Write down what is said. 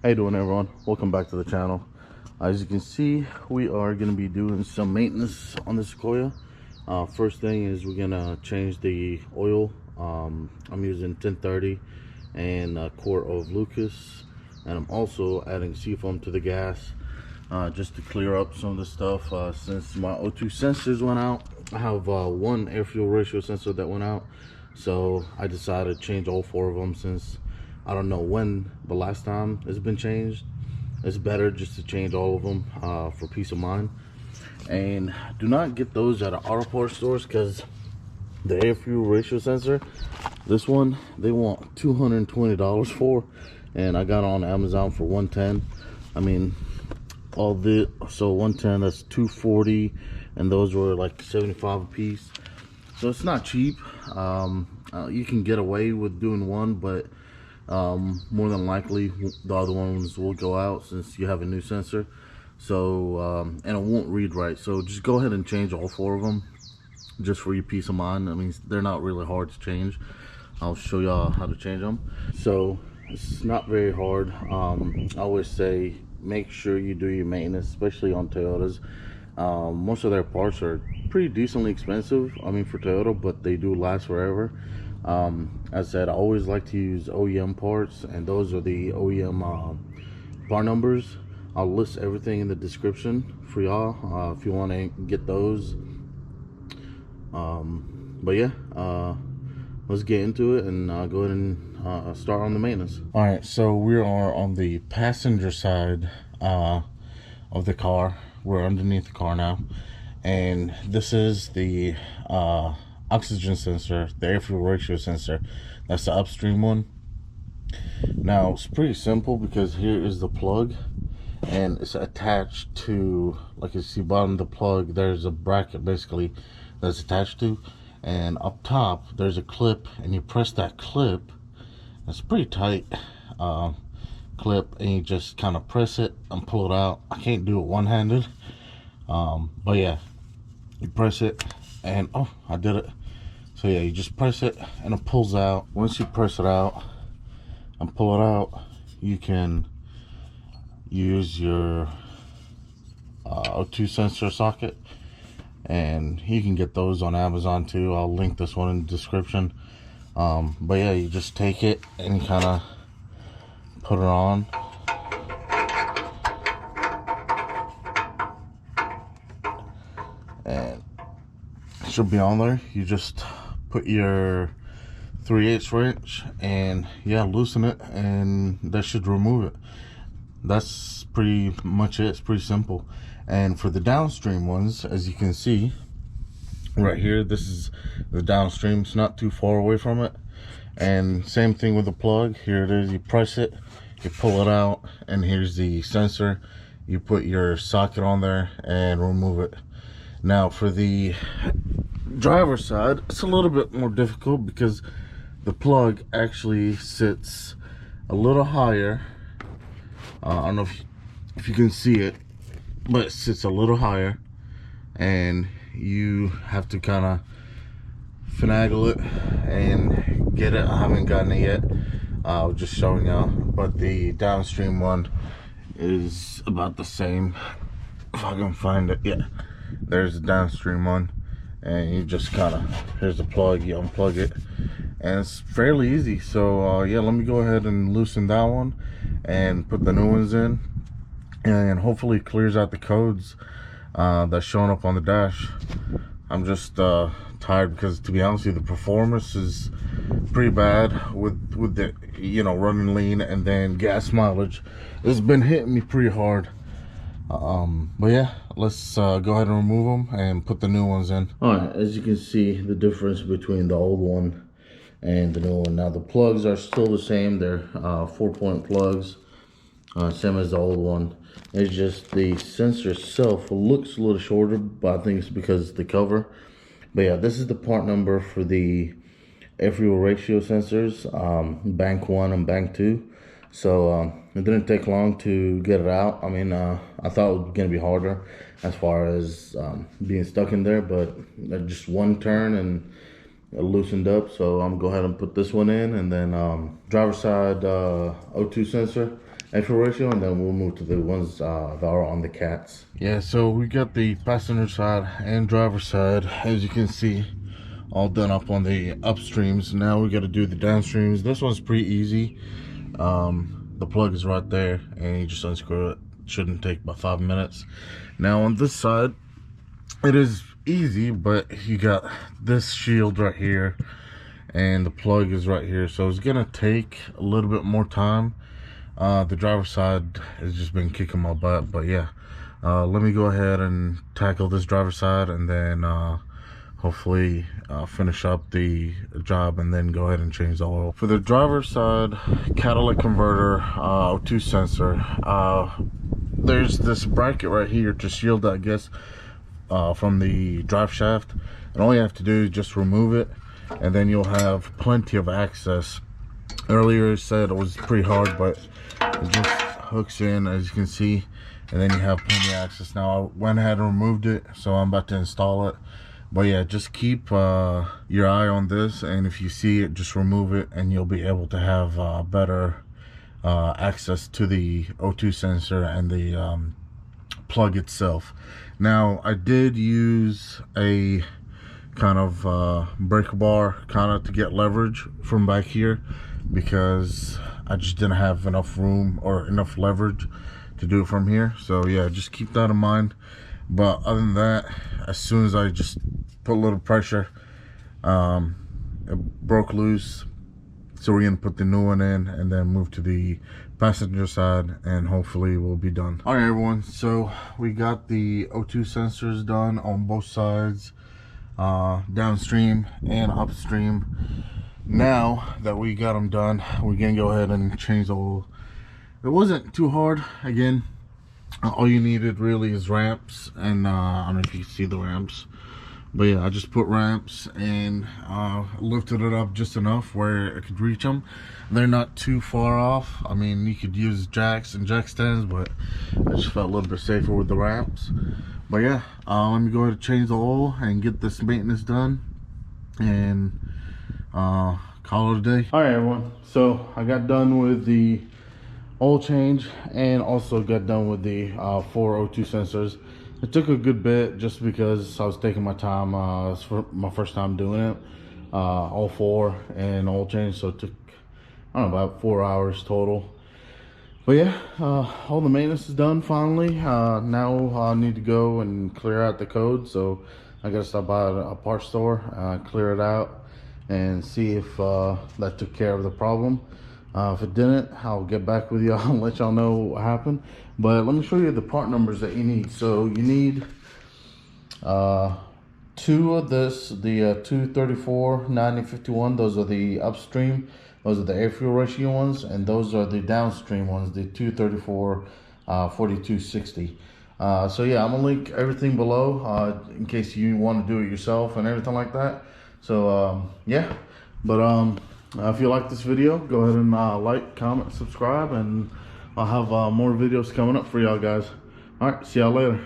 How you doing, everyone? Welcome back to the channel. As you can see, we are going to be doing some maintenance on the Sequoia. First thing is we're going to change the oil. I'm using 1030 and a quart of Lucas, and I'm also adding seafoam to the gas just to clear up some of the stuff. Since my O2 sensors went out, I have one air fuel ratio sensor that went out, so I decided to change all four of them. Since I don't know when the last time it's been changed, it's better just to change all of them for peace of mind. And do not get those at auto parts stores, because the air fuel ratio sensor, this one they want $220 for, and I got it on Amazon for $110. I mean, all the so 110, that's 240, and those were like 75 a piece, so it's not cheap. You can get away with doing one, but more than likely the other ones will go out since you have a new sensor. So and it won't read right, so just go ahead and change all four of them just for your peace of mind. I mean, they're not really hard to change. I'll show y'all how to change them. So it's not very hard. I always say make sure you do your maintenance, especially on Toyotas. Most of their parts are pretty decently expensive, I mean, for Toyota, but they do last forever. As I said, I always like to use OEM parts, and those are the OEM part numbers. I'll list everything in the description for y'all if you want to get those. But yeah, let's get into it and go ahead and start on the maintenance. All right, so we are on the passenger side of the car. We're underneath the car now, and this is the oxygen sensor, the air fuel ratio sensor. That's the upstream one. Now it's pretty simple, because here is the plug, and it's attached to, like you see bottom of the plug, there's a bracket basically that's attached to, and up top there's a clip, and you press that clip. It's pretty tight clip, and you just kind of press it and pull it out. I can't do it one-handed, but yeah, you press it and oh, I did it. So yeah, you just press it and it pulls out. Once you press it out and pull it out, you can use your O2 sensor socket, and you can get those on Amazon too. I'll link this one in the description. But yeah, you just take it and you kind of put it on, and it should be on there. You just put your 3/8 wrench and yeah, loosen it, and that should remove it. That's pretty much it. It's pretty simple. And for the downstream ones, as you can see right here, this is the downstream. It's not too far away from it. And same thing with the plug. Here it is. You press it, you pull it out, and here's the sensor. You put your socket on there and remove it. Now for the driver's side, it's a little bit more difficult, because the plug actually sits a little higher. I don't know if you can see it, but it sits a little higher, and you have to kind of finagle it and get it. I haven't gotten it yet. I was just showing y'all, but the downstream one is about the same. If I can find it, yeah, there's the downstream one, and you just kind of, here's the plug, you unplug it, and it's fairly easy. So yeah, let me go ahead and loosen that one and put the new ones in, and hopefully it clears out the codes that's showing up on the dash. I'm just tired, because to be honest with you, the performance is pretty bad with the, you know, running lean, and then gas mileage has been hitting me pretty hard. But yeah, let's go ahead and remove them and put the new ones in. All right, as you can see, the difference between the old one and the new one. Now the plugs are still the same. They're 4-point plugs, same as the old one. It's just the sensor itself looks a little shorter, but I think it's because of the cover. But yeah, this is the part number for the air fuel ratio sensors, bank 1 and bank 2. So it didn't take long to get it out. I mean, I thought it was gonna be harder as far as being stuck in there, but just one turn and it loosened up. So I'm gonna go ahead and put this one in, and then driver side O2 sensor. airflow ratio, and then we'll move to the ones that are on the cats. Yeah, so we got the passenger side and driver side, as you can see, all done up on the upstreams. Now we got to do the downstreams. This one's pretty easy. The plug is right there, and you just unscrew it. Shouldn't take about 5 minutes. Now on this side, it is easy, but you got this shield right here, and the plug is right here, so it's gonna take a little bit more time. The driver's side has just been kicking my butt, but yeah, let me go ahead and tackle this driver's side, and then hopefully finish up the job, and then go ahead and change the oil. For the driver's side catalytic converter O2 sensor, there's this bracket right here to shield, I guess, from the drive shaft, and all you have to do is just remove it, and then you'll have plenty of access. Earlier it said it was pretty hard, but it just hooks in, as you can see, and then you have plenty of access. Now I went ahead and removed it, so I'm about to install it. But yeah, just keep your eye on this, and if you see it, just remove it, and you'll be able to have better access to the O2 sensor and the plug itself. Now I did use a kind of breaker bar kind of to get leverage from back here, because I just didn't have enough room or enough leverage to do it from here. So yeah, just keep that in mind. But other than that, as soon as I just put a little pressure, it broke loose. So we're gonna put the new one in, and then move to the passenger side, and hopefully we'll be done. All right, everyone, so we got the O2 sensors done on both sides, downstream and upstream. Now that we got them done, we're gonna go ahead and change the oil. It wasn't too hard. Again, all you needed really is ramps, and I don't know if you can see the ramps, but yeah, I just put ramps and lifted it up just enough where I could reach them. They're not too far off. I mean, you could use jacks and jack stands, but I just felt a little bit safer with the ramps. But yeah, let me go ahead and change the oil and get this maintenance done, and call it a day. All right, everyone, so I got done with the oil change, and also got done with the 4 O2 sensors. It took a good bit just because I was taking my time. It's for my first time doing it, all 4 and oil change, so it took, I don't know, about 4 hours total. But yeah, all the maintenance is done finally. Now I need to go and clear out the code, so I gotta stop by a parts store, clear it out, and see if that took care of the problem. If it didn't, I'll get back with y'all and let y'all know what happened. But let me show you the part numbers that you need. So you need 2 of this, the 234 9051. Those are the upstream. Those are the air fuel ratio ones, and those are the downstream ones, the 234 4260. So yeah, I'm gonna link everything below in case you want to do it yourself and everything like that. So yeah, but if you like this video, go ahead and like, comment, subscribe, and I'll have more videos coming up for y'all guys. All right, see y'all later.